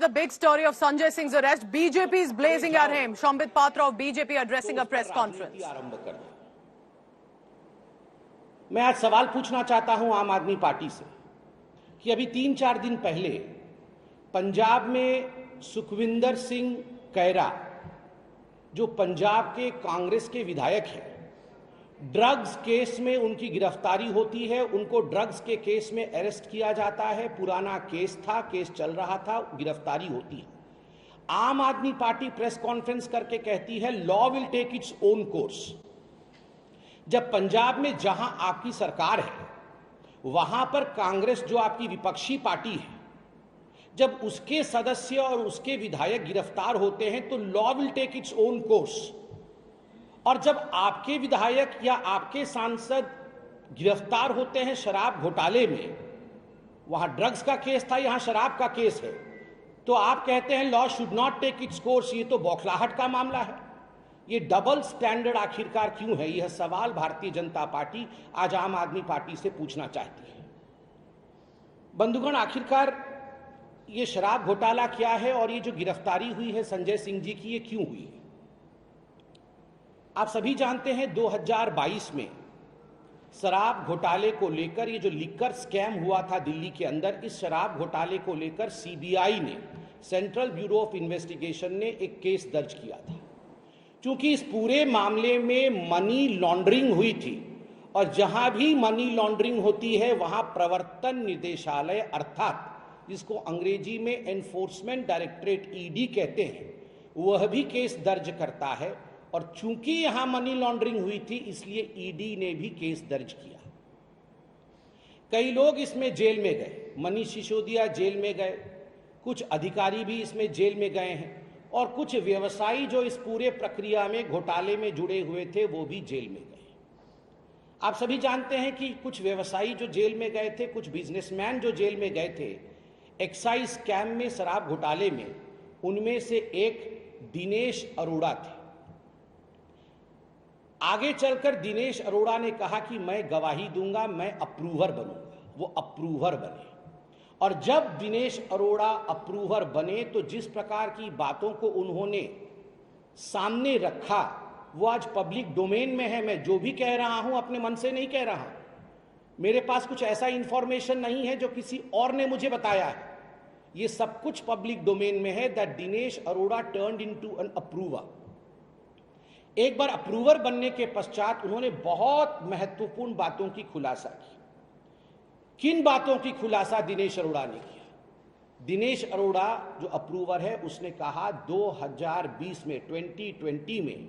the big story of Sanjay Singh's arrest. BJP is blazing at him. Shambit Patra of BJP addressing a press conference. मैं आज सवाल पूछना चाहता हूं आम आदमी पार्टी से कि अभी 3-4 दिन पहले पंजाब में सुखविंदर सिंह कैरा, जो पंजाब के कांग्रेस के विधायक हैं, ड्रग्स केस में उनकी गिरफ्तारी होती है। उनको ड्रग्स के केस में अरेस्ट किया जाता है। पुराना केस था, केस चल रहा था, गिरफ्तारी होती है। आम आदमी पार्टी प्रेस कॉन्फ्रेंस करके कहती है law will take its own course. जब पंजाब में जहां आपकी सरकार है, वहां पर कांग्रेस जो आपकी विपक्षी पार्टी है, जब उसके सदस्य और उसके विधायक गिरफ्तार होते हैं तो law will take its own course. और जब आपके विधायक या आपके सांसद गिरफ्तार होते हैं शराब घोटाले में, वहां ड्रग्स का केस था, यहां शराब का केस है, तो आप कहते हैं law should not take its course. ये तो बौखलाहट का मामला है। ये डबल स्टैंडर्ड आखिरकार क्यों है? यह सवाल भारतीय जनता पार्टी आज आम आदमी पार्टी से पूछना चाहती है। बंधुगण, आखिरकार ये शराब घोटाला क्या है और ये जो गिरफ्तारी हुई है संजय सिंह जी की, ये क्यों हुई है? आप सभी जानते हैं 2022 में शराब घोटाले को लेकर, ये जो लिकर स्कैम हुआ था दिल्ली के अंदर, इस शराब घोटाले को लेकर सीबीआई ने, सेंट्रल ब्यूरो ऑफ इन्वेस्टिगेशन ने एक केस दर्ज किया था। क्योंकि इस पूरे मामले में मनी लॉन्ड्रिंग हुई थी और जहां भी मनी लॉन्ड्रिंग होती है वहां प्रवर्तन निदेशालय अर्थात जिसको अंग्रेजी में एनफोर्समेंट डायरेक्टरेट ईडी कहते हैं, वह भी केस दर्ज करता है। और चूंकि यहां मनी लॉन्ड्रिंग हुई थी इसलिए ईडी ने भी केस दर्ज किया। कई लोग इसमें जेल में गए, मनीष सिसोदिया जेल में गए, कुछ अधिकारी भी इसमें जेल में गए हैं और कुछ व्यवसायी जो इस पूरे प्रक्रिया में घोटाले में जुड़े हुए थे वो भी जेल में गए। आप सभी जानते हैं कि कुछ व्यवसायी जो जेल में गए थे, कुछ बिजनेसमैन जो जेल में गए थे एक्साइज स्कैम में, शराब घोटाले में, उनमें से एक दिनेश अरोड़ा थे। आगे चलकर दिनेश अरोड़ा ने कहा कि मैं गवाही दूंगा, मैं अप्रूवर बनूंगा। वो अप्रूवर बने और जब दिनेश अरोड़ा अप्रूवर बने तो जिस प्रकार की बातों को उन्होंने सामने रखा वो आज पब्लिक डोमेन में है। मैं जो भी कह रहा हूं अपने मन से नहीं कह रहा, मेरे पास कुछ ऐसा इंफॉर्मेशन नहीं है जो किसी और ने मुझे बताया है। ये सब कुछ पब्लिक डोमेन में है that Dinesh Arora turned into an approver. एक बार अप्रूवर बनने के पश्चात उन्होंने बहुत महत्वपूर्ण बातों की खुलासा की। किन बातों की खुलासा दिनेश अरोड़ा ने किया? दिनेश अरोड़ा जो अप्रूवर है उसने कहा 2020 में 2020 में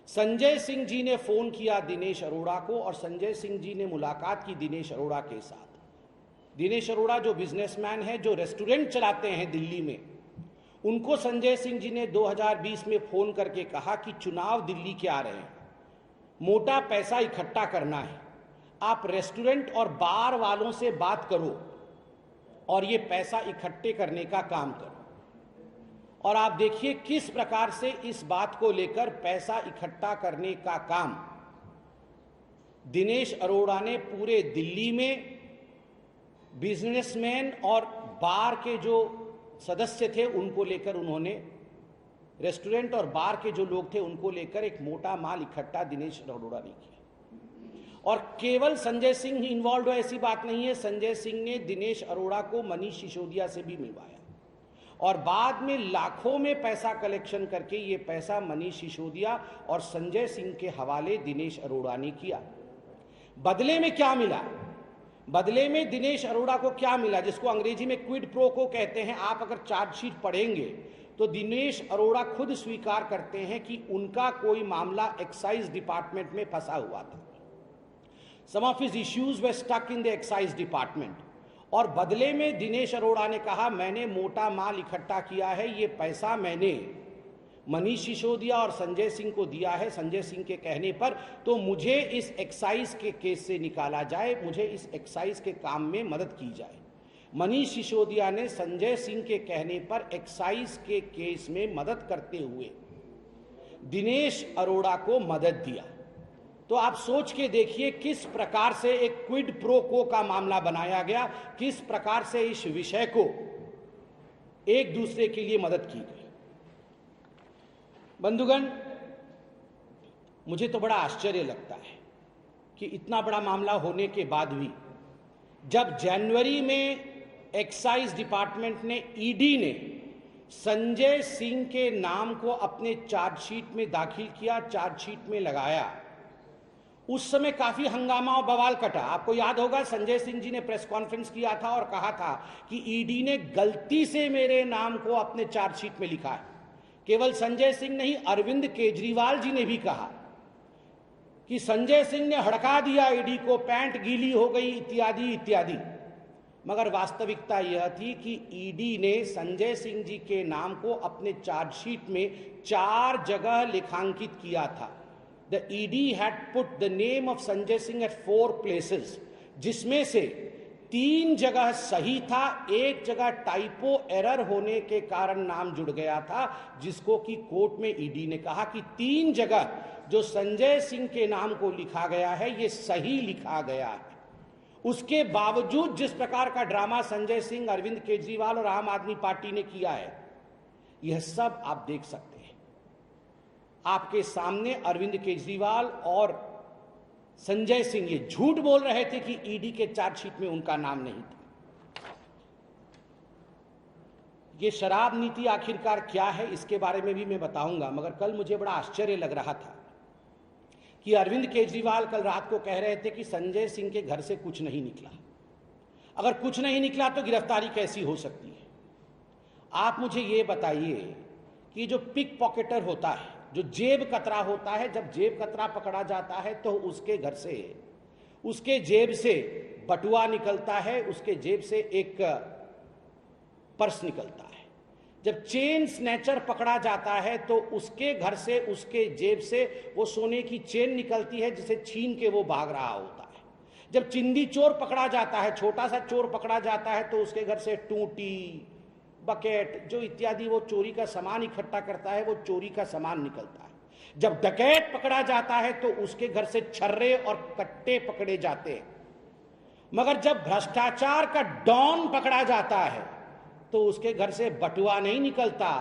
संजय सिंह जी ने फोन किया दिनेश अरोड़ा को और संजय सिंह जी ने मुलाकात की दिनेश अरोड़ा के साथ। दिनेश अरोड़ा जो बिजनेसमैन है, जो रेस्टोरेंट चलाते हैं दिल्ली में, उनको संजय सिंह जी ने 2020 में फोन करके कहा कि चुनाव दिल्ली के आ रहे हैं, मोटा पैसा इकट्ठा करना है, आप रेस्टोरेंट और बार वालों से बात करो और ये पैसा इकट्ठे करने का काम करो। और आप देखिए किस प्रकार से इस बात को लेकर पैसा इकट्ठा करने का काम दिनेश अरोड़ा ने पूरे दिल्ली में बिजनेसमैन और बार के जो सदस्य थे उनको लेकर, उन्होंने रेस्टोरेंट और बार के जो लोग थे उनको लेकर एक मोटा माल इकट्ठा दिनेश अरोड़ा ने किया। और केवल संजय सिंह ही इन्वॉल्व हो ऐसी बात नहीं है। संजय सिंह ने दिनेश अरोड़ा को मनीष सिसोदिया से भी मिलवाया और बाद में लाखों में पैसा कलेक्शन करके ये पैसा मनीष सिसोदिया और संजय सिंह के हवाले दिनेश अरोड़ा ने किया। बदले में क्या मिला? बदले में दिनेश अरोड़ा को क्या मिला, जिसको अंग्रेजी में क्विड प्रो को कहते हैं। आप अगर चार्जशीट पढ़ेंगे तो दिनेश अरोड़ा खुद स्वीकार करते हैं कि उनका कोई मामला एक्साइज डिपार्टमेंट में फंसा हुआ था। Some of his issues were stuck in the excise department. और बदले में दिनेश अरोड़ा ने कहा मैंने मोटा माल इकट्ठा किया है, ये पैसा मैंने मनीष सिसोदिया और संजय सिंह को दिया है संजय सिंह के कहने पर, तो मुझे इस एक्साइज के केस से निकाला जाए, मुझे इस एक्साइज के काम में मदद की जाए। मनीष सिसोदिया ने संजय सिंह के कहने पर एक्साइज के केस में मदद करते हुए दिनेश अरोड़ा को मदद दिया। तो आप सोच के देखिए किस प्रकार से एक क्विड प्रो को का मामला बनाया गया, किस प्रकार से इस विषय को एक दूसरे के लिए मदद की गई। बंधुगण, मुझे तो बड़ा आश्चर्य लगता है कि इतना बड़ा मामला होने के बाद भी जब जनवरी में एक्साइज डिपार्टमेंट ने, ईडी ने संजय सिंह के नाम को अपने चार्जशीट में दाखिल किया, चार्जशीट में लगाया, उस समय काफी हंगामा और बवाल कटा। आपको याद होगा संजय सिंह जी ने प्रेस कॉन्फ्रेंस किया था और कहा था कि ईडी ने गलती से मेरे नाम को अपने चार्जशीट में लिखा है। केवल संजय सिंह नहीं, अरविंद केजरीवाल जी ने भी कहा कि संजय सिंह ने हड़का दिया ईडी को, पैंट गीली हो गई इत्यादि इत्यादि। मगर वास्तविकता यह थी कि ईडी ने संजय सिंह जी के नाम को अपने चार्जशीट में 4 जगह लेखांकित किया था। The ED had put the name of Sanjay Singh at 4 places, जिसमें से 3 जगह सही था, 1 जगह टाइपो एरर होने के कारण नाम जुड़ गया था, जिसको कि कोर्ट में ईडी ने कहा कि 3 जगह जो संजय सिंह के नाम को लिखा गया है ये सही लिखा गया है। उसके बावजूद जिस प्रकार का ड्रामा संजय सिंह, अरविंद केजरीवाल और आम आदमी पार्टी ने किया है, यह सब आप देख सकते हैं। आपके सामने अरविंद केजरीवाल और संजय सिंह ये झूठ बोल रहे थे कि ईडी के चार्जशीट में उनका नाम नहीं था। ये शराब नीति आखिरकार क्या है इसके बारे में भी मैं बताऊंगा, मगर कल मुझे बड़ा आश्चर्य लग रहा था कि अरविंद केजरीवाल कल रात को कह रहे थे कि संजय सिंह के घर से कुछ नहीं निकला। अगर कुछ नहीं निकला तो गिरफ्तारी कैसी हो सकती है? आप मुझे ये बताइए कि जो पिक पॉकेटर होता है, जो जेब कतरा होता है, जब जेब कतरा पकड़ा जाता है तो उसके घर से, उसके जेब से बटुआ निकलता है, उसके जेब से एक पर्स निकलता है। जब चेन स्नैचर पकड़ा जाता है तो उसके घर से, उसके जेब से वो सोने की चेन निकलती है जिसे छीन के वो भाग रहा होता है। जब चिंदी चोर पकड़ा जाता है, छोटा सा चोर पकड़ा जाता है, तो उसके घर से टूटी, बकेट जो इत्यादि वो चोरी का सामान इकट्ठा करता है, वो चोरी का सामान निकलता है। जब डकैत पकड़ा जाता है तो उसके घर से छर्रे और कट्टे पकड़े जाते हैं। मगर जब भ्रष्टाचार का डॉन पकड़ा जाता है तो उसके घर से बटुआ नहीं निकलता,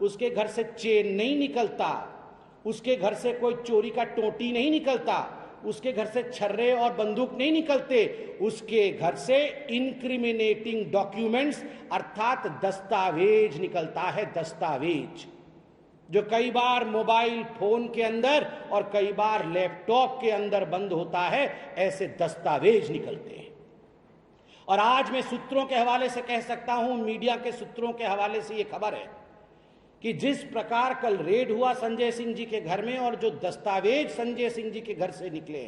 उसके घर से चेन नहीं निकलता, उसके घर से कोई चोरी का टोटी नहीं निकलता, उसके घर से छर्रे और बंदूक नहीं निकलते, उसके घर से इंक्रिमिनेटिंग डॉक्यूमेंट्स अर्थात दस्तावेज निकलता है। दस्तावेज जो कई बार मोबाइल फोन के अंदर और कई बार लैपटॉप के अंदर बंद होता है, ऐसे दस्तावेज निकलते हैं। और आज मैं सूत्रों के हवाले से कह सकता हूं, मीडिया के सूत्रों के हवाले से यह खबर है कि जिस प्रकार कल रेड हुआ संजय सिंह जी के घर में और जो दस्तावेज संजय सिंह जी के घर से निकले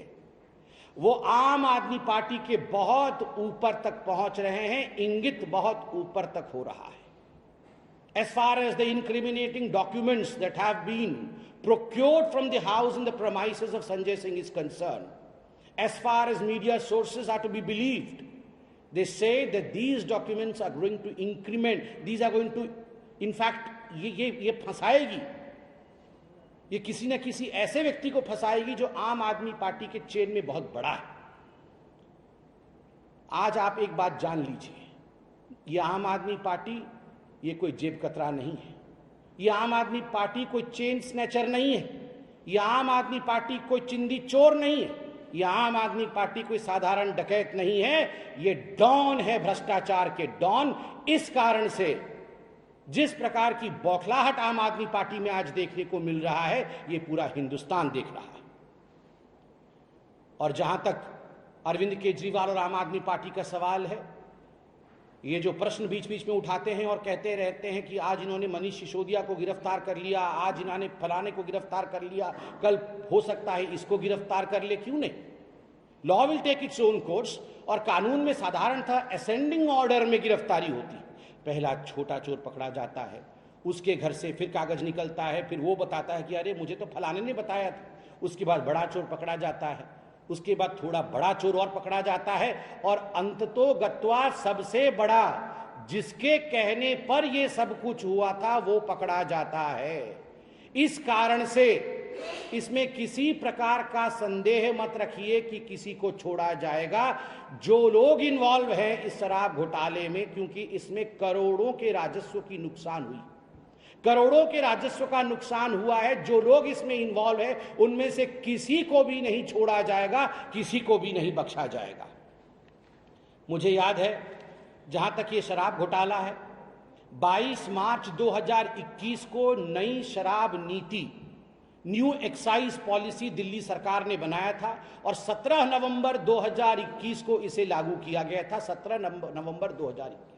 वो आम आदमी पार्टी के बहुत ऊपर तक पहुंच रहे हैं, इंगित बहुत ऊपर तक हो रहा है। As far as the incriminating documents that have been procured from the house and the premises of Sanjay Singh is concerned, as far as media sources are to be believed, they say that these documents are going to increment, these are going to, in fact, ये फंसाएगी, ये किसी न किसी ऐसे व्यक्ति को फंसाएगी जो आम आदमी पार्टी के चेन में बहुत बड़ा है। आज आप एक बात जान लीजिए, ये आम आदमी पार्टी ये कोई जेब कतरा नहीं है, ये आम आदमी पार्टी कोई चेन स्नैचर नहीं है, ये आम आदमी पार्टी कोई चिंदी चोर नहीं है, ये आम आदमी पार्टी कोई साधारण डकैत नहीं है, ये डॉन है, भ्रष्टाचार के डॉन। इस कारण से जिस प्रकार की बौखलाहट आम आदमी पार्टी में आज देखने को मिल रहा है, ये पूरा हिंदुस्तान देख रहा है। और जहां तक अरविंद केजरीवाल और आम आदमी पार्टी का सवाल है, ये जो प्रश्न बीच बीच में उठाते हैं और कहते रहते हैं कि आज इन्होंने मनीष सिसोदिया को गिरफ्तार कर लिया, आज इन्होंने फलाने को गिरफ्तार कर लिया, कल हो सकता है इसको गिरफ्तार कर ले, क्यों नहीं? Law will take its own course. और कानून में साधारण था असेंडिंग ऑर्डर में गिरफ्तारी होती। पहला छोटा चोर पकड़ा जाता है, उसके घर से फिर कागज निकलता है, फिर वो बताता है कि अरे मुझे तो फलाने ने बताया था। उसके बाद बड़ा चोर पकड़ा जाता है, उसके बाद थोड़ा बड़ा चोर और पकड़ा जाता है, और अंततोगत्वा सबसे बड़ा जिसके कहने पर ये सब कुछ हुआ था वो पकड़ा जाता है। इस कारण से इसमें किसी प्रकार का संदेह मत रखिए कि किसी को छोड़ा जाएगा। जो लोग इन्वॉल्व हैं इस शराब घोटाले में, क्योंकि इसमें करोड़ों के राजस्व की नुकसान हुई, करोड़ों के राजस्व का नुकसान हुआ है। जो लोग इसमें इन्वॉल्व है उनमें से किसी को भी नहीं छोड़ा जाएगा, किसी को भी नहीं बख्शा जाएगा। मुझे याद है, जहां तक ये शराब घोटाला है, 22 मार्च 2021 को नई शराब नीति, न्यू एक्साइज पॉलिसी दिल्ली सरकार ने बनाया था और 17 नवंबर 2021 को इसे लागू किया गया था। 17 नवंबर 2021।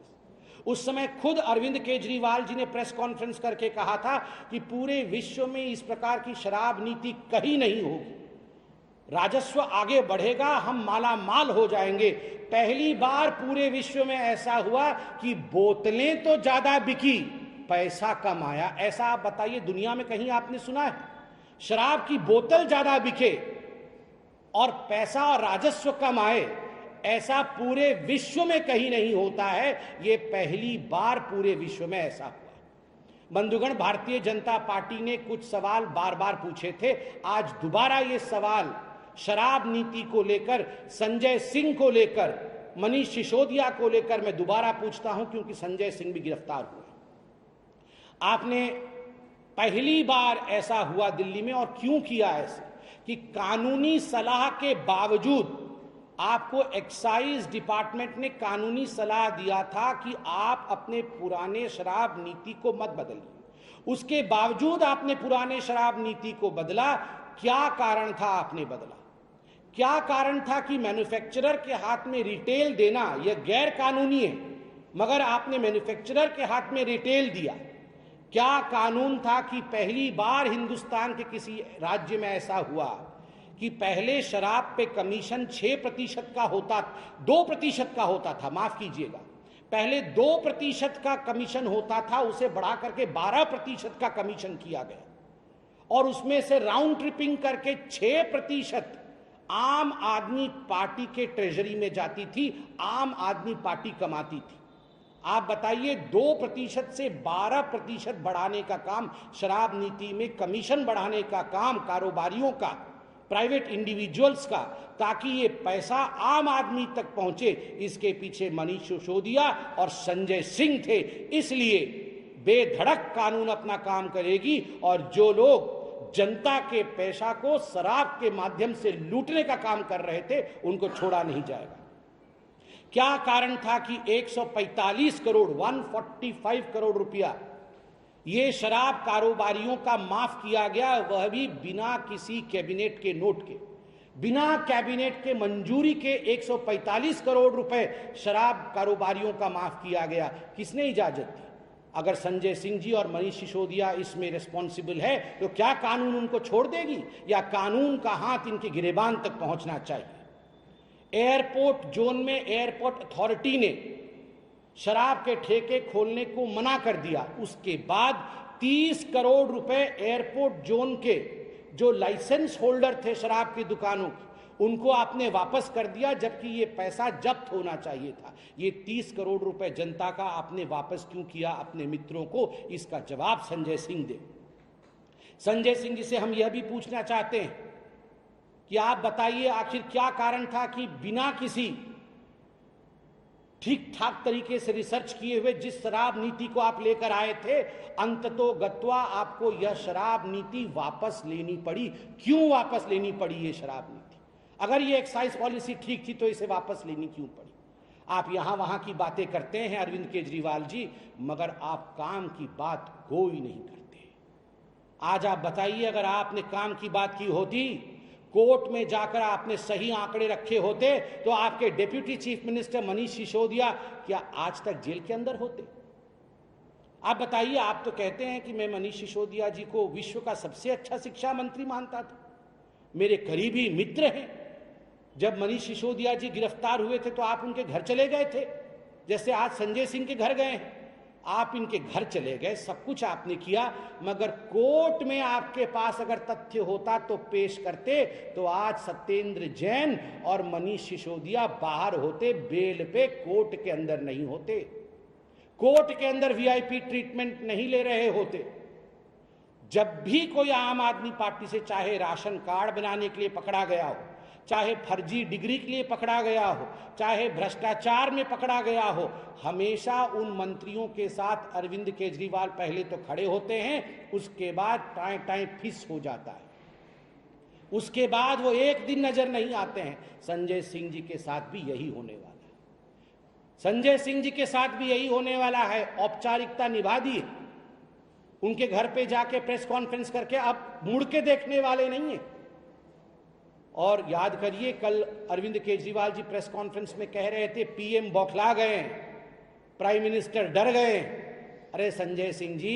उस समय खुद अरविंद केजरीवाल जी ने प्रेस कॉन्फ्रेंस करके कहा था कि पूरे विश्व में इस प्रकार की शराब नीति कहीं नहीं होगी, राजस्व आगे बढ़ेगा, हम माला माल हो जाएंगे। पहली बार पूरे विश्व में ऐसा हुआ कि बोतलें तो ज्यादा बिकी, पैसा कम आया। ऐसा आप बताइए, दुनिया में कहीं आपने सुना है? शराब की बोतल ज्यादा बिके और पैसा और राजस्व कम आए, ऐसा पूरे विश्व में कहीं नहीं होता है। यह पहली बार पूरे विश्व में ऐसा हुआ। बंधुगण, भारतीय जनता पार्टी ने कुछ सवाल बार बार पूछे थे। आज दोबारा ये सवाल शराब नीति को लेकर, संजय सिंह को लेकर, मनीष सिसोदिया को लेकर मैं दोबारा पूछता हूं, क्योंकि संजय सिंह भी गिरफ्तार हुए। आपने पहली बार ऐसा हुआ दिल्ली में, और क्यों किया ऐसे कि कानूनी सलाह के बावजूद आपको एक्साइज डिपार्टमेंट ने कानूनी सलाह दिया था कि आप अपने पुराने शराब नीति को मत बदलिए। उसके बावजूद आपने पुराने शराब नीति को बदला। क्या कारण था आपने बदला? क्या कारण था कि मैन्युफैक्चरर के हाथ में रिटेल देना यह गैर कानूनी है, मगर आपने मैन्युफैक्चरर के हाथ में रिटेल दिया? क्या कानून था कि पहली बार हिंदुस्तान के किसी राज्य में ऐसा हुआ कि पहले शराब पे कमीशन 6% का होता, 2% का होता था, माफ कीजिएगा, पहले 2% का कमीशन होता था, उसे बढ़ा करके 12% का कमीशन किया गया और उसमें से राउंड ट्रिपिंग करके 6% आम आदमी पार्टी के ट्रेजरी में जाती थी, आम आदमी पार्टी कमाती थी। आप बताइए, 2% से 12% बढ़ाने का काम, शराब नीति में कमीशन बढ़ाने का काम कारोबारियों का, प्राइवेट इंडिविजुअल्स का, ताकि ये पैसा आम आदमी तक पहुंचे, इसके पीछे मनीष सिसोदिया और संजय सिंह थे। इसलिए बेधड़क कानून अपना काम करेगी और जो लोग जनता के पैसा को शराब के माध्यम से लूटने का काम कर रहे थे उनको छोड़ा नहीं जाएगा। क्या कारण था कि 145 करोड़ 145 करोड़ रुपया ये शराब कारोबारियों का माफ किया गया, वह भी बिना किसी कैबिनेट के नोट के, बिना कैबिनेट के मंजूरी के 145 करोड़ रुपए शराब कारोबारियों का माफ किया गया। किसने इजाजत दी? अगर संजय सिंह जी और मनीष सिसोदिया इसमें रिस्पॉन्सिबल है तो क्या कानून उनको छोड़ देगी, या कानून का हाथ इनके गिरेबान तक पहुंचना चाहिए? एयरपोर्ट जोन में एयरपोर्ट अथॉरिटी ने शराब के ठेके खोलने को मना कर दिया। उसके बाद 30 करोड़ रुपए एयरपोर्ट जोन के जो लाइसेंस होल्डर थे शराब की दुकानों की, उनको आपने वापस कर दिया, जबकि ये पैसा जब्त होना चाहिए था। ये 30 करोड़ रुपए जनता का आपने वापस क्यों किया अपने मित्रों को? इसका जवाब संजय सिंह दे। संजय सिंह जी से हम यह भी पूछना चाहते हैं कि आप बताइए, आखिर क्या कारण था कि बिना किसी ठीक ठाक तरीके से रिसर्च किए हुए जिस शराब नीति को आप लेकर आए थे, अंततोगत्वा आपको यह शराब नीति वापस लेनी पड़ी? क्यों वापस लेनी पड़ी ये शराब नीति? अगर ये एक्साइज पॉलिसी ठीक थी तो इसे वापस लेनी क्यों पड़ी? आप यहां वहां की बातें करते हैं अरविंद केजरीवाल जी, मगर आप काम की बात कोई नहीं करते। आज आप बताइए, अगर आपने काम की बात की होती, कोर्ट में जाकर आपने सही आंकड़े रखे होते, तो आपके deputy chief minister Manish Sisodia क्या आज तक जेल के अंदर होते? आप बताइए। आप तो कहते हैं कि मैं मनीष सिसोदिया जी को विश्व का सबसे अच्छा शिक्षा मंत्री मानता था, मेरे करीबी मित्र हैं। जब मनीष सिसोदिया जी गिरफ्तार हुए थे तो आप उनके घर चले गए थे, जैसे आज संजय सिंह के घर गए हैं। आप इनके घर चले गए, सब कुछ आपने किया, मगर कोर्ट में आपके पास अगर तथ्य होता तो पेश करते, तो आज सत्येंद्र जैन और मनीष सिसोदिया बाहर होते, बेल पे, कोर्ट के अंदर नहीं होते, कोर्ट के अंदर वीआईपी ट्रीटमेंट नहीं ले रहे होते। जब भी कोई आम आदमी पार्टी से चाहे राशन कार्ड बनाने के लिए पकड़ा गया हो, चाहे फर्जी डिग्री के लिए पकड़ा गया हो, चाहे भ्रष्टाचार में पकड़ा गया हो, हमेशा उन मंत्रियों के साथ अरविंद केजरीवाल पहले तो खड़े होते हैं, उसके बाद टाइम टाइम फिस हो जाता है, उसके बाद वो एक दिन नजर नहीं आते हैं। संजय सिंह जी के साथ भी यही होने वाला है, संजय सिंह जी के साथ भी यही होने वाला है। औपचारिकता निभा दी, उनके घर पे जाके प्रेस कॉन्फ्रेंस करके अब मुड़ के देखने वाले नहीं है। और याद करिए, कल अरविंद केजरीवाल जी प्रेस कॉन्फ्रेंस में कह रहे थे पीएम बौखला गए, प्राइम मिनिस्टर डर गए। अरे संजय सिंह जी,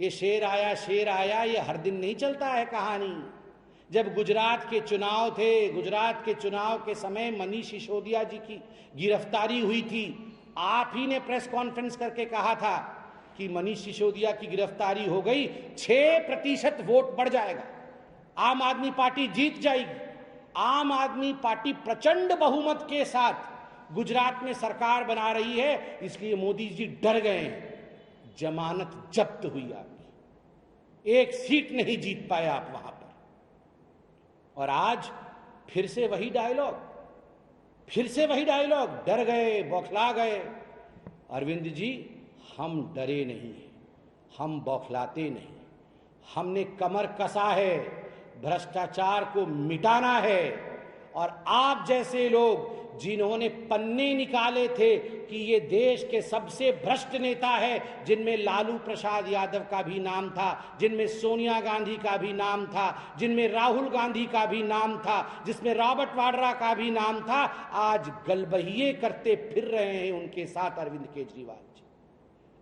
ये शेर आया, ये हर दिन नहीं चलता है कहानी। जब गुजरात के चुनाव थे, गुजरात के चुनाव के समय मनीष सिसोदिया जी की गिरफ्तारी हुई थी, आप ही ने प्रेस कॉन्फ्रेंस करके कहा था कि मनीष सिसोदिया की गिरफ्तारी हो गई, 6% वोट बढ़ जाएगा, आम आदमी पार्टी जीत जाएगी। आम आदमी पार्टी प्रचंड बहुमत के साथ गुजरात में सरकार बना रही है, इसलिए मोदी जी डर गए हैं। जमानत जब्त हुई आपकी, एक सीट नहीं जीत पाए आप वहां पर। और आज फिर से वही डायलॉग, डर गए, बौखला गए। अरविंद जी, हम डरे नहीं हैं, हम बौखलाते नहीं, हमने कमर कसा है, भ्रष्टाचार को मिटाना है। और आप जैसे लोग जिन्होंने पन्ने निकाले थे कि ये देश के सबसे भ्रष्ट नेता है, जिनमें लालू प्रसाद यादव का भी नाम था, जिनमें सोनिया गांधी का भी नाम था, जिनमें राहुल गांधी का भी नाम था, जिसमें रॉबर्ट वाड्रा का भी नाम था, आज गलबहिए करते फिर रहे हैं उनके साथ अरविंद केजरीवाल जी।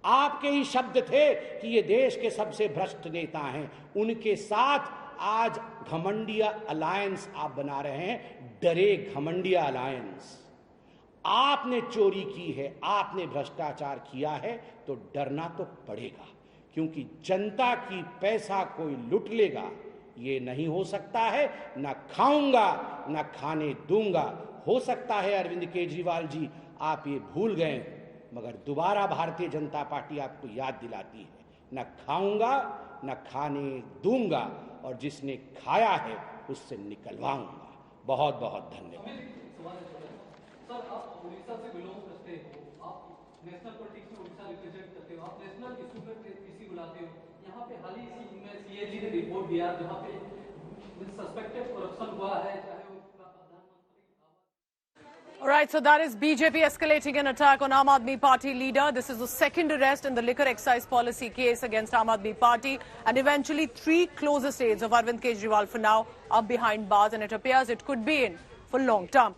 आपके ही शब्द थे कि ये देश के सबसे भ्रष्ट नेता हैं, उनके साथ आज घमंडिया अलायंस आप बना रहे हैं, डरे घमंडिया अलायंस। आपने चोरी की है, आपने भ्रष्टाचार किया है, तो डरना तो पड़ेगा, क्योंकि जनता की पैसा कोई लूट लेगा, ये नहीं हो सकता है। ना खाऊंगा ना खाने दूंगा। हो सकता है अरविंद केजरीवाल जी आप ये भूल गए, मगर दोबारा भारतीय जनता पार्टी आपको याद दिलाती है, न खाऊंगा न खाने दूंगा, और जिसने खाया है उससे निकलवाऊंगा। बहुत बहुत धन्यवाद। सर, आप उड़ीसा से बिलोंग करते हो, आप नेशनल पॉलिटिक्स में उड़ीसा रिप्रेजेंट करते हो, आप नेशनल इशू पर पीसी बुलाते हो। यहाँ पे हाल ही में सीएजी ने रिपोर्ट दिया जहाँ पे सस्पेक्टेड करप्शन हुआ है, चाहे वो All right, so that is BJP escalating an attack on Aam Aadmi Party leader. This is the second arrest in the liquor excise policy case against Aam Aadmi Party, and eventually 3 closest aides of Arvind Kejriwal for now are behind bars, and it appears it could be in for long term.